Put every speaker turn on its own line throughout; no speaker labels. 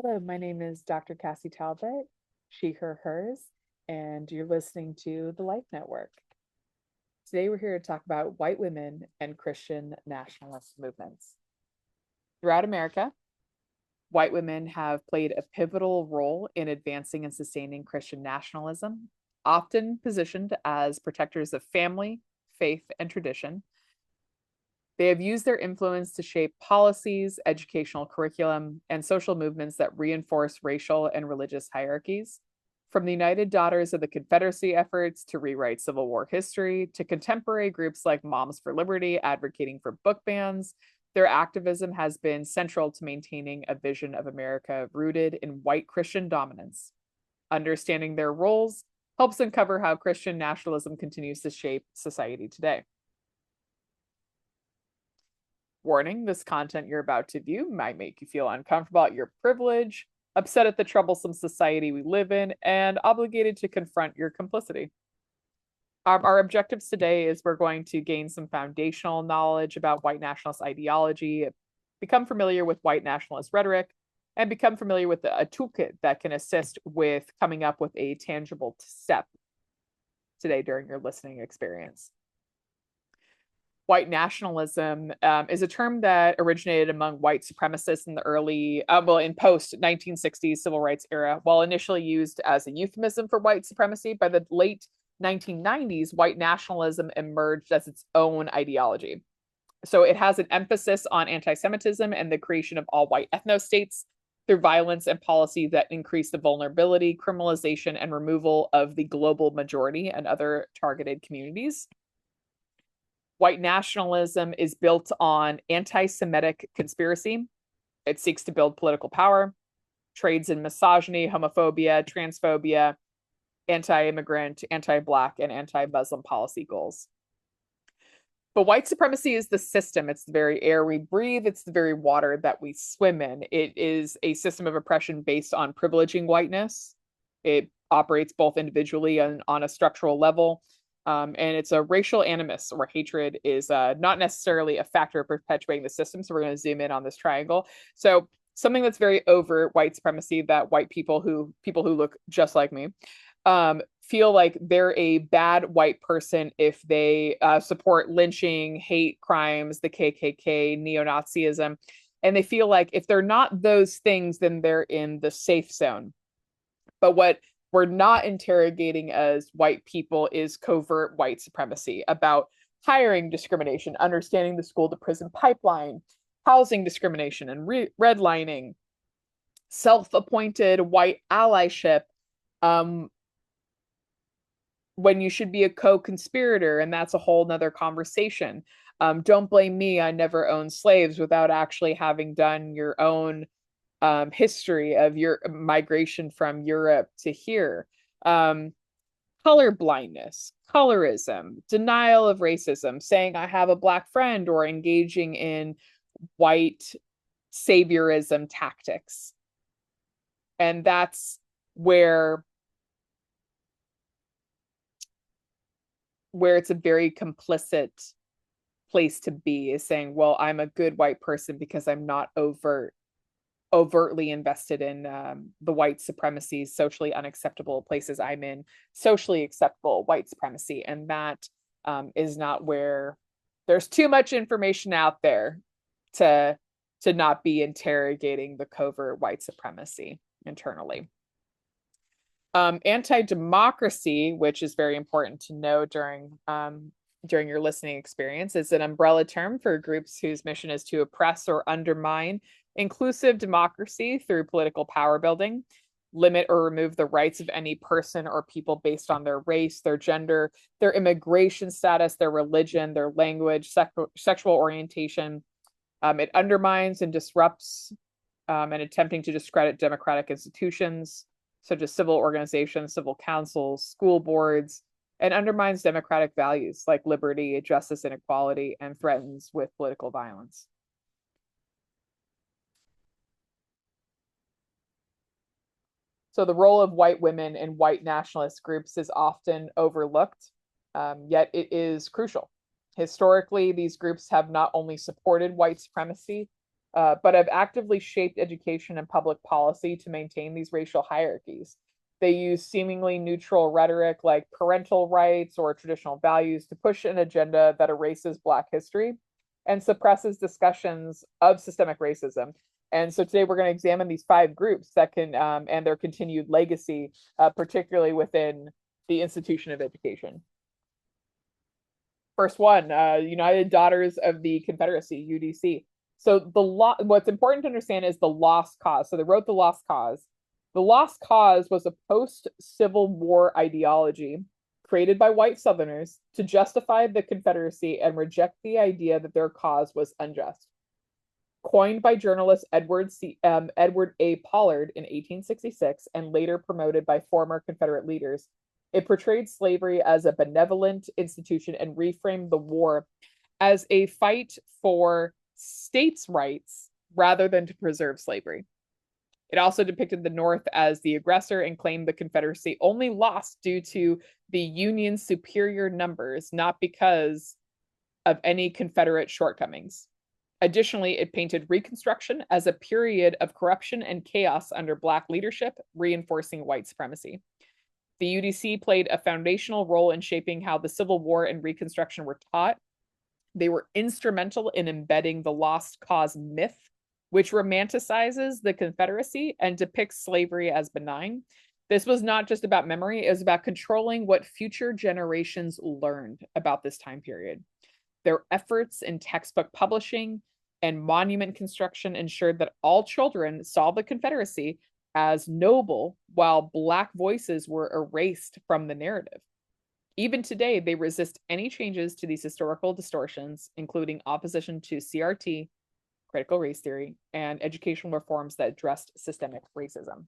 Hello, my name is Dr. Kassi Talbot, she, her, hers, and you're listening to the Life Network. Today, we're here to talk about white women and Christian nationalist movements. Throughout America, white women have played a pivotal role in advancing and sustaining Christian nationalism, often positioned as protectors of family, faith, and tradition. They have used their influence to shape policies, educational curriculum, and social movements that reinforce racial and religious hierarchies. From the United Daughters of the Confederacy efforts to rewrite Civil War history, to contemporary groups like Moms for Liberty advocating for book bans, their activism has been central to maintaining a vision of America rooted in white Christian dominance. Understanding their roles helps uncover how Christian nationalism continues to shape society today. Warning, this content you're about to view might make you feel uncomfortable at your privilege, upset at the troublesome society we live in, and obligated to confront your complicity. Our objectives today is we're going to gain some foundational knowledge about white nationalist ideology, become familiar with white nationalist rhetoric, and become familiar with a toolkit that can assist with coming up with a tangible step today during your listening experience. White nationalism is a term that originated among white supremacists in the in post 1960s civil rights era. While initially used as a euphemism for white supremacy, by the late 1990s, white nationalism emerged as its own ideology. So it has an emphasis on anti-Semitism and the creation of all white ethno-states through violence and policy that increase the vulnerability, criminalization, and removal of the global majority and other targeted communities. White nationalism is built on anti-Semitic conspiracy. It seeks to build political power, trades in misogyny, homophobia, transphobia, anti-immigrant, anti-Black, and anti-Muslim policy goals. But white supremacy is the system. It's the very air we breathe. It's the very water that we swim in. It is a system of oppression based on privileging whiteness. It operates both individually and on a structural level. And it's a racial animus or hatred is not necessarily a factor of perpetuating the system. So we're going to zoom in on this triangle. So something that's very overt white supremacy that people who look just like me feel like they're a bad white person if they support lynching, hate crimes, the KKK, neo-Nazism. And they feel like if they're not those things, then they're in the safe zone. But what we're not interrogating as white people is covert white supremacy about hiring discrimination, understanding the school to prison pipeline, housing discrimination and redlining, self-appointed white allyship, when you should be a co-conspirator, and that's a whole nother conversation. Don't blame me, I never owned slaves, without actually having done your own history of your migration from Europe to here. Color blindness, colorism, denial of racism, saying I have a Black friend, or engaging in white saviorism tactics. And that's where it's a very complicit place to be, is saying, well, I'm a good white person because I'm not overtly invested in the white supremacy, socially unacceptable places I'm in, socially acceptable white supremacy. And that is not where there's too much information out there to not be interrogating the covert white supremacy internally. Anti-democracy, which is very important to know during your listening experience, is an umbrella term for groups whose mission is to oppress or undermine inclusive democracy through political power building, limit or remove the rights of any person or people based on their race, their gender, their immigration status, their religion, their language, sexual orientation. It undermines and disrupts and attempting to discredit democratic institutions, such as civil organizations, civil councils, school boards, and undermines democratic values like liberty, justice, and equality, and threatens with political violence. So the role of white women in white nationalist groups is often overlooked, yet it is crucial. Historically, these groups have not only supported white supremacy, but have actively shaped education and public policy to maintain these racial hierarchies. They use seemingly neutral rhetoric like parental rights or traditional values to push an agenda that erases Black history and suppresses discussions of systemic racism. And so today we're going to examine these 5 groups that can and their continued legacy, particularly within the institution of education. First one, United Daughters of the Confederacy, UDC. So what's important to understand is the lost cause. So they wrote the lost cause. The lost cause was a post-Civil War ideology created by white Southerners to justify the Confederacy and reject the idea that their cause was unjust. Coined by journalist Edward A. Pollard in 1866 and later promoted by former Confederate leaders, it portrayed slavery as a benevolent institution and reframed the war as a fight for states' rights rather than to preserve slavery. It also depicted the North as the aggressor and claimed the Confederacy only lost due to the Union's superior numbers, not because of any Confederate shortcomings. Additionally, it painted Reconstruction as a period of corruption and chaos under Black leadership, reinforcing white supremacy. The UDC played a foundational role in shaping how the Civil War and Reconstruction were taught. They were instrumental in embedding the lost cause myth, which romanticizes the Confederacy and depicts slavery as benign. This was not just about memory, it was about controlling what future generations learned about this time period. Their efforts in textbook publishing and monument construction ensured that all children saw the Confederacy as noble, while Black voices were erased from the narrative. Even today, they resist any changes to these historical distortions, including opposition to CRT, critical race theory, and educational reforms that addressed systemic racism.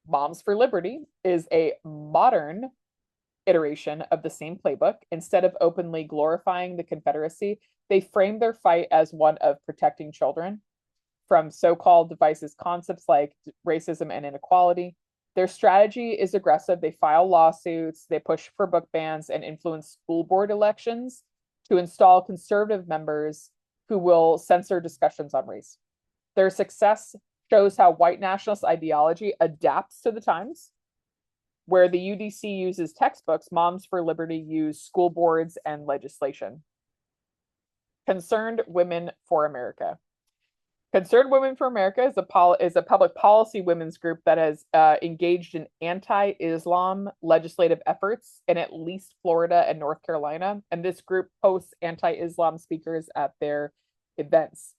Moms for Liberty is a modern iteration of the same playbook. Instead of openly glorifying the Confederacy, they frame their fight as one of protecting children from so-called divisive concepts like racism and inequality. Their strategy is aggressive. They file lawsuits, they push for book bans, and influence school board elections to install conservative members who will censor discussions on race. Their success shows how white nationalist ideology adapts to the times. Where the UDC uses textbooks, Moms for Liberty use school boards and legislation. Concerned Women for America. Concerned Women for America is a public policy women's group that has engaged in anti-Islam legislative efforts in at least Florida and North Carolina. And this group hosts anti-Islam speakers at their events.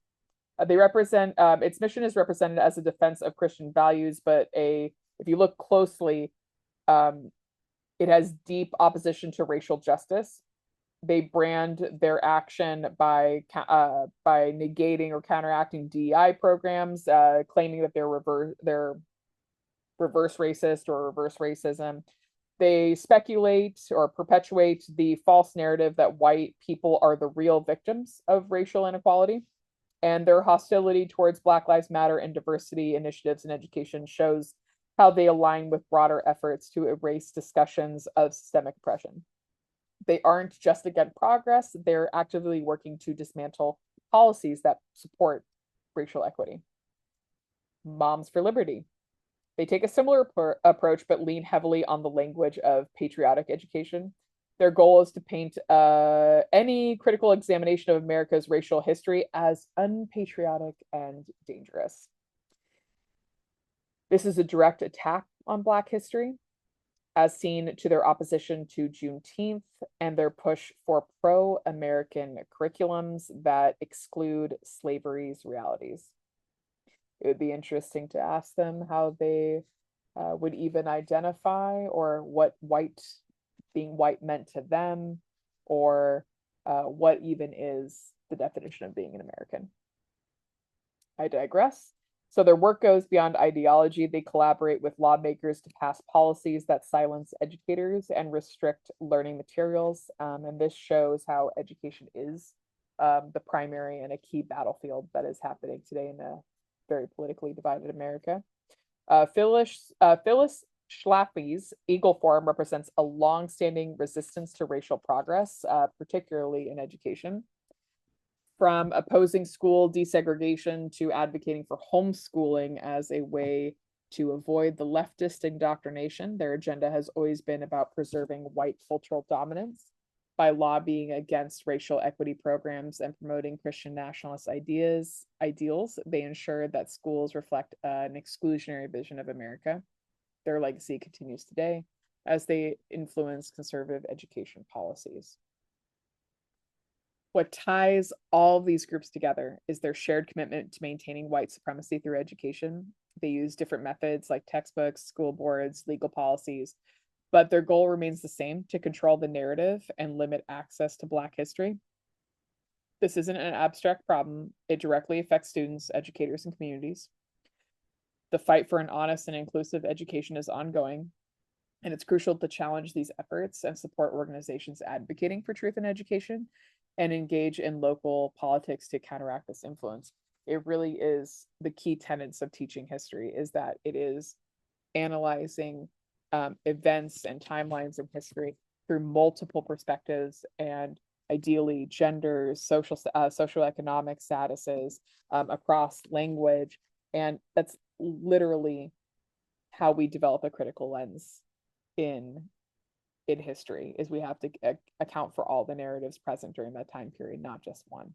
Its mission is represented as a defense of Christian values, but if you look closely, it has deep opposition to racial justice. They brand their action by negating or counteracting DEI programs, claiming that they're reverse racist or reverse racism. They speculate or perpetuate the false narrative that white people are the real victims of racial inequality. And their hostility towards Black Lives Matter and diversity initiatives in education shows how they align with broader efforts to erase discussions of systemic oppression. They aren't just against progress, they're actively working to dismantle policies that support racial equity. Moms for Liberty. They take a similar approach, but lean heavily on the language of patriotic education. Their goal is to paint any critical examination of America's racial history as unpatriotic and dangerous. This is a direct attack on Black history, as seen to their opposition to Juneteenth and their push for pro-American curriculums that exclude slavery's realities. It would be interesting to ask them how they would even identify, or what being white meant to them, or what even is the definition of being an American. I digress. So their work goes beyond ideology. They collaborate with lawmakers to pass policies that silence educators and restrict learning materials. And this shows how education is the primary and a key battlefield that is happening today in a very politically divided America. Phyllis Schlafly's Eagle Forum represents a long-standing resistance to racial progress, particularly in education. From opposing school desegregation to advocating for homeschooling as a way to avoid the leftist indoctrination, their agenda has always been about preserving white cultural dominance by lobbying against racial equity programs and promoting Christian nationalist ideals. They ensure that schools reflect an exclusionary vision of America. Their legacy continues today as they influence conservative education policies. What ties all these groups together is their shared commitment to maintaining white supremacy through education. They use different methods like textbooks, school boards, legal policies, but their goal remains the same: to control the narrative and limit access to Black history. This isn't an abstract problem. It directly affects students, educators, and communities. The fight for an honest and inclusive education is ongoing, and it's crucial to challenge these efforts and support organizations advocating for truth in education and engage in local politics to counteract this influence. It really is the key tenets of teaching history, is that it is analyzing events and timelines in history through multiple perspectives, and ideally genders, socioeconomic statuses, across language. And that's literally how we develop a critical lens in history, is we have to account for all the narratives present during that time period, not just one.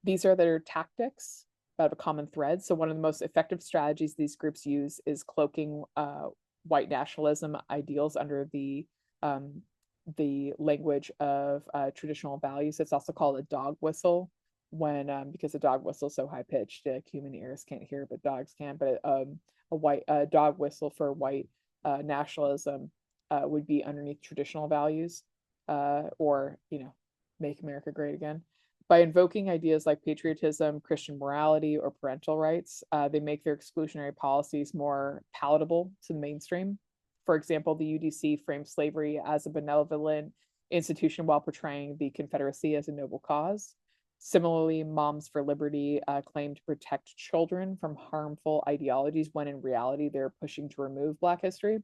These are their tactics that have a common thread. So one of the most effective strategies these groups use is cloaking white nationalism ideals under the language of traditional values. It's also called a dog whistle, when because a dog whistle is so high pitched, human ears can't hear, but dogs can. But a dog whistle for white nationalism would be underneath traditional values, or make America great again. By invoking ideas like patriotism, Christian morality, or parental rights, they make their exclusionary policies more palatable to the mainstream. For example, the UDC frames slavery as a benevolent institution while portraying the Confederacy as a noble cause. Similarly, Moms for Liberty claim to protect children from harmful ideologies, when in reality they're pushing to remove Black history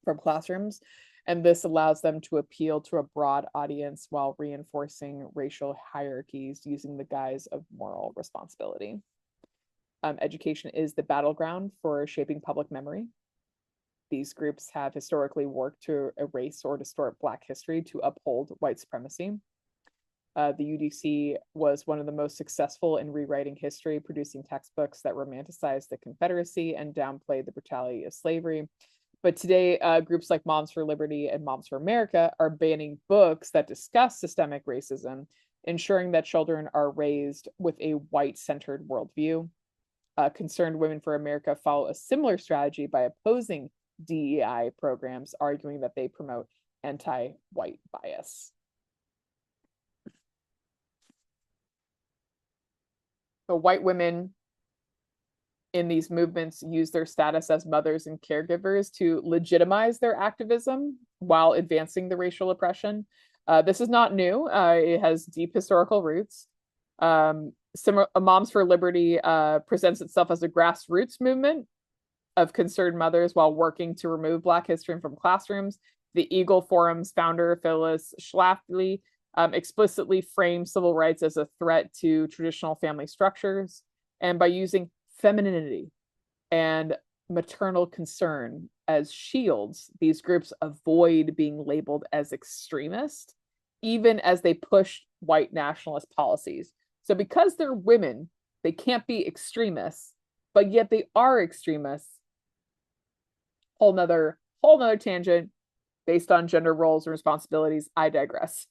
from classrooms. And this allows them to appeal to a broad audience while reinforcing racial hierarchies using the guise of moral responsibility. Education is the battleground for shaping public memory. These groups have historically worked to erase or distort Black history to uphold white supremacy. The UDC was one of the most successful in rewriting history, producing textbooks that romanticize the Confederacy and downplay the brutality of slavery. But today, groups like Moms for Liberty and Moms for America are banning books that discuss systemic racism, ensuring that children are raised with a white-centered worldview. Concerned Women for America follow a similar strategy by opposing DEI programs, arguing that they promote anti-white bias. So white women in these movements use their status as mothers and caregivers to legitimize their activism while advancing the racial oppression. This is not new. It has deep historical roots. Moms for Liberty presents itself as a grassroots movement of concerned mothers while working to remove Black history from classrooms. The Eagle Forum's founder, Phyllis Schlafly, explicitly frames civil rights as a threat to traditional family structures. And by using femininity and maternal concern as shields, these groups avoid being labeled as extremist, even as they push white nationalist policies. So because they're women, they can't be extremists, but yet they are extremists. Whole nother tangent based on gender roles and responsibilities. I digress.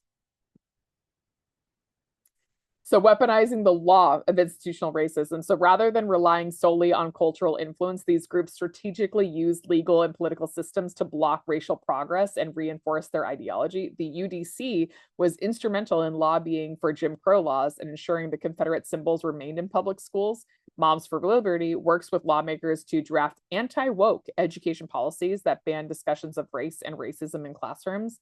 So weaponizing the law of institutional racism. So rather than relying solely on cultural influence, these groups strategically used legal and political systems to block racial progress and reinforce their ideology. The UDC was instrumental in lobbying for Jim Crow laws and ensuring the Confederate symbols remained in public schools. Moms for Liberty works with lawmakers to draft anti-woke education policies that ban discussions of race and racism in classrooms.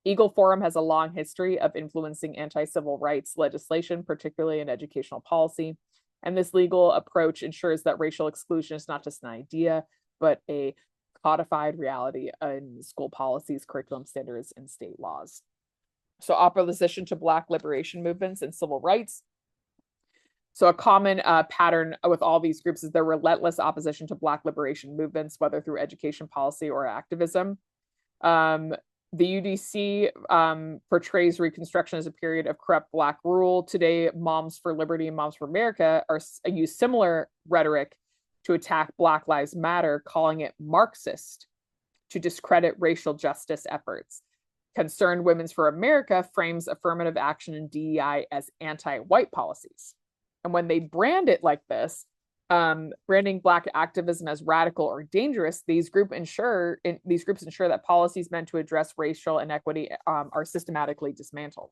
Eagle Forum has a long history of influencing anti-civil rights legislation, particularly in educational policy. And this legal approach ensures that racial exclusion is not just an idea, but a codified reality in school policies, curriculum standards, and state laws. So opposition to Black liberation movements and civil rights. So a common pattern with all these groups is their relentless opposition to Black liberation movements, whether through education policy or activism. Um, the UDC portrays Reconstruction as a period of corrupt Black rule. Today, Moms for Liberty and Moms for America use similar rhetoric to attack Black Lives Matter, calling it Marxist to discredit racial justice efforts. Concerned Women's for America frames affirmative action and DEI as anti-white policies. And when they brand it like this, branding Black activism as radical or dangerous, these groups ensure that policies meant to address racial inequity are systematically dismantled.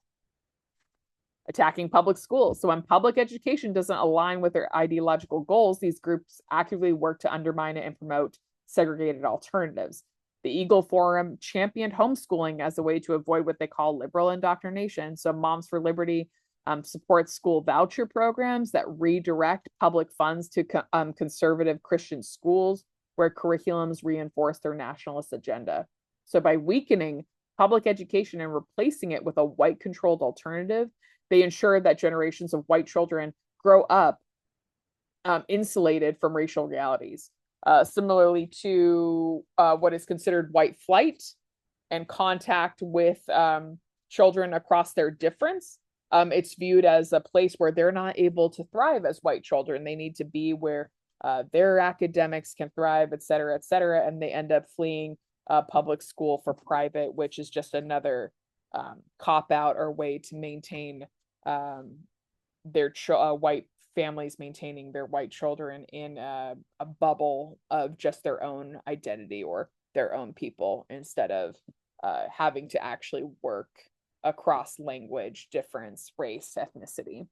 Attacking public schools. So when public education doesn't align with their ideological goals, these groups actively work to undermine it and promote segregated alternatives. The Eagle Forum championed homeschooling as a way to avoid what they call liberal indoctrination. So Moms for Liberty supports school voucher programs that redirect public funds to conservative Christian schools where curriculums reinforce their nationalist agenda. So by weakening public education and replacing it with a white-controlled alternative, they ensure that generations of white children grow up insulated from racial realities. Similarly to what is considered white flight and contact with children across their difference, it's viewed as a place where they're not able to thrive as white children. They need to be where their academics can thrive, et cetera, and they end up fleeing public school for private, which is just another cop-out or way to maintain their white families maintaining their white children in a bubble of just their own identity or their own people instead of having to actually work across language, difference, race, ethnicity.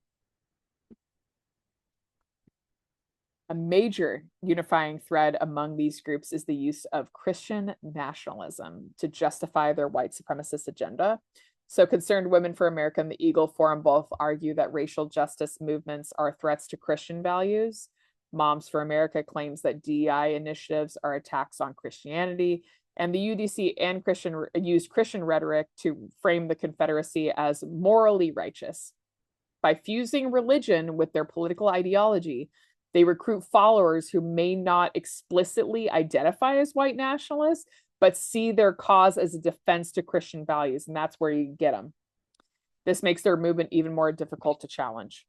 A major unifying thread among these groups is the use of Christian nationalism to justify their white supremacist agenda. So Concerned Women for America and the Eagle Forum both argue that racial justice movements are threats to Christian values. Moms for America claims that DEI initiatives are attacks on Christianity, and the UDC and used Christian rhetoric to frame the Confederacy as morally righteous. By fusing religion with their political ideology, they recruit followers who may not explicitly identify as white nationalists, but see their cause as a defense to Christian values, and that's where you get them. This makes their movement even more difficult to challenge.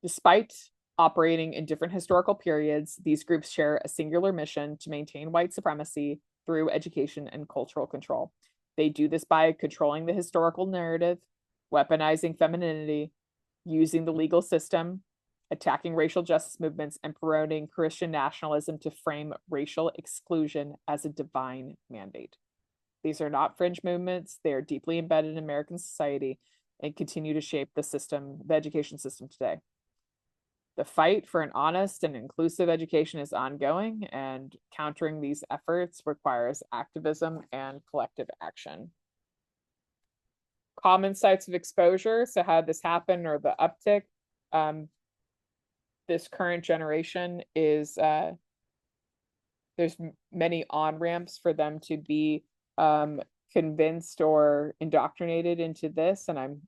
Despite operating in different historical periods, these groups share a singular mission to maintain white supremacy through education and cultural control. They do this by controlling the historical narrative, weaponizing femininity, using the legal system, attacking racial justice movements, and promoting Christian nationalism to frame racial exclusion as a divine mandate. These are not fringe movements. They are deeply embedded in American society and continue to shape the education system today. The fight for an honest and inclusive education is ongoing, and countering these efforts requires activism and collective action. Common sites of exposure. So how did this happen, or the uptick? This current generation is there's many on-ramps for them to be convinced or indoctrinated into this, and I'm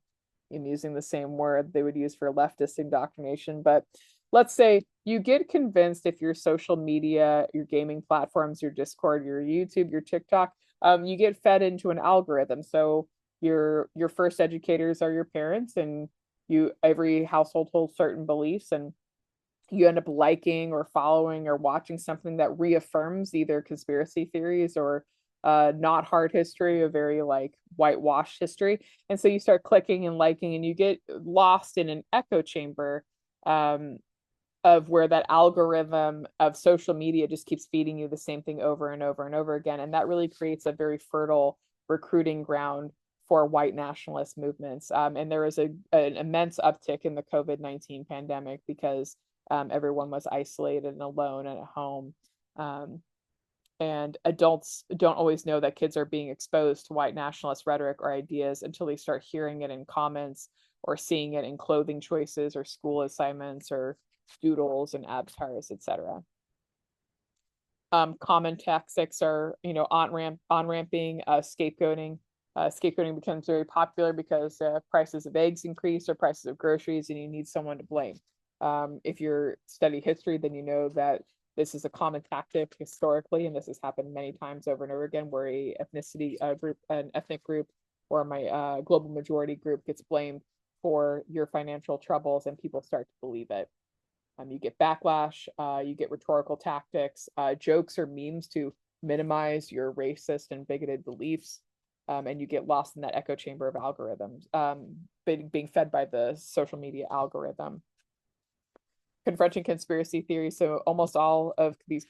using the same word they would use for leftist indoctrination. But let's say you get convinced if your social media, your gaming platforms, your Discord, your YouTube, your TikTok, you get fed into an algorithm. So your first educators are your parents, and every household holds certain beliefs, and you end up liking or following or watching something that reaffirms either conspiracy theories or not hard history, a very like whitewashed history. And so you start clicking and liking, and you get lost in an echo chamber of where that algorithm of social media just keeps feeding you the same thing over and over and over again. And that really creates a very fertile recruiting ground for white nationalist movements. And there was an immense uptick in the COVID-19 pandemic because everyone was isolated and alone and at home. And adults don't always know that kids are being exposed to white nationalist rhetoric or ideas until they start hearing it in comments or seeing it in clothing choices or school assignments or doodles and avatars, etc. Common tactics are, on-ramping, scapegoating. Scapegoating becomes very popular because prices of eggs increase or prices of groceries, and you need someone to blame. If you study history, then you know that this is a common tactic historically, and this has happened many times over and over again, where a ethnicity group, an ethnic group, or my global majority group gets blamed for your financial troubles, and people start to believe it. You get backlash, you get rhetorical tactics, jokes or memes to minimize your racist and bigoted beliefs, and you get lost in that echo chamber of algorithms, being fed by the social media algorithm. Confronting conspiracy theories. So almost all of these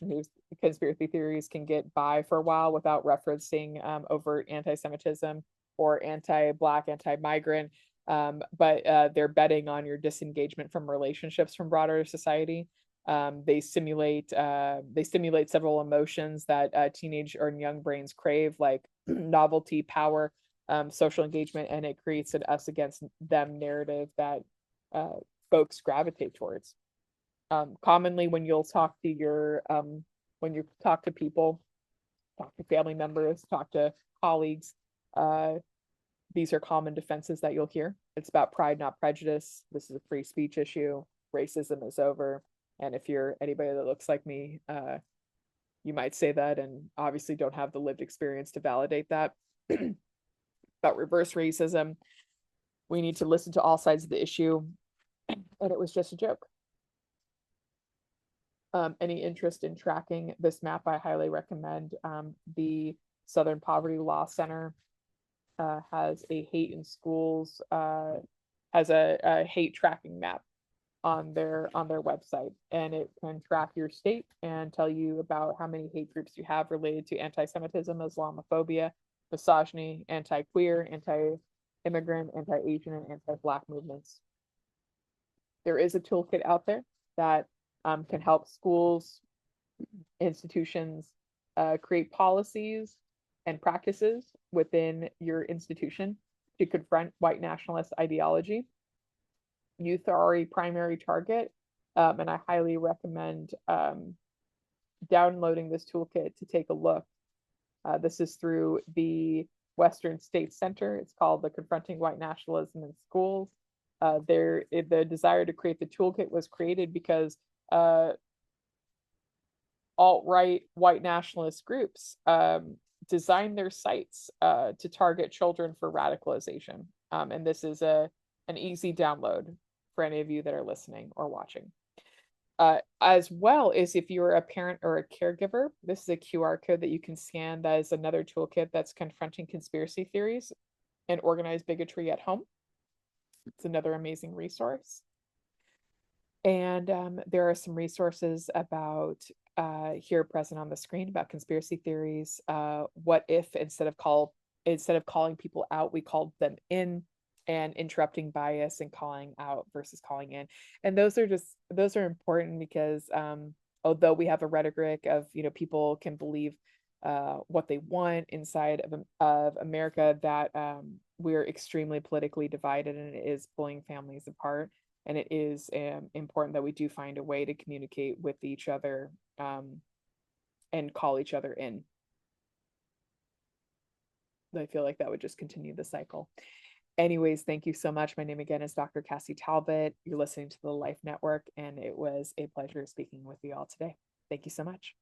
conspiracy theories can get by for a while without referencing overt anti-Semitism or anti-Black, anti-migrant, but they're betting on your disengagement from relationships from broader society. They stimulate several emotions that teenage or young brains crave, like novelty, power, social engagement, and it creates an us against them narrative that folks gravitate towards. Commonly, when you'll talk to when you talk to people, talk to family members, talk to colleagues, these are common defenses that you'll hear. It's about pride, not prejudice. This is a free speech issue. Racism is over. And if you're anybody that looks like me, you might say that, and obviously don't have the lived experience to validate that. About reverse racism, we need to listen to all sides of the issue, and it was just a joke. Any interest in tracking this map, I highly recommend. The Southern Poverty Law Center has a hate in schools, has a hate tracking map on their website, and it can track your state and tell you about how many hate groups you have related to anti-Semitism, Islamophobia, misogyny, anti-queer, anti-immigrant, anti-Asian, and anti-Black movements. There is a toolkit out there that can help schools, institutions create policies and practices within your institution to confront white nationalist ideology. Youth are a primary target, and I highly recommend downloading this toolkit to take a look. This is through the Western State Center. It's called the Confronting White Nationalism in Schools. The desire to create the toolkit was created because alt-right white nationalist groups design their sites to target children for radicalization. And this is an easy download for any of you that are listening or watching. As well as if you're a parent or a caregiver, this is a QR code that you can scan. That is another toolkit that's confronting conspiracy theories and organized bigotry at home. It's another amazing resource. And there are some resources about here present on the screen about conspiracy theories. What if instead of calling people out, we called them in, and interrupting bias and calling out versus calling in. And those are important because although we have a rhetoric of people can believe what they want inside of America, that we're extremely politically divided, and it is pulling families apart. And it is important that we do find a way to communicate with each other and call each other in. I feel like that would just continue the cycle. Anyways, thank you so much. My name again is Dr. Kassi Talbot. You're listening to the Life Network, and it was a pleasure speaking with you all today. Thank you so much.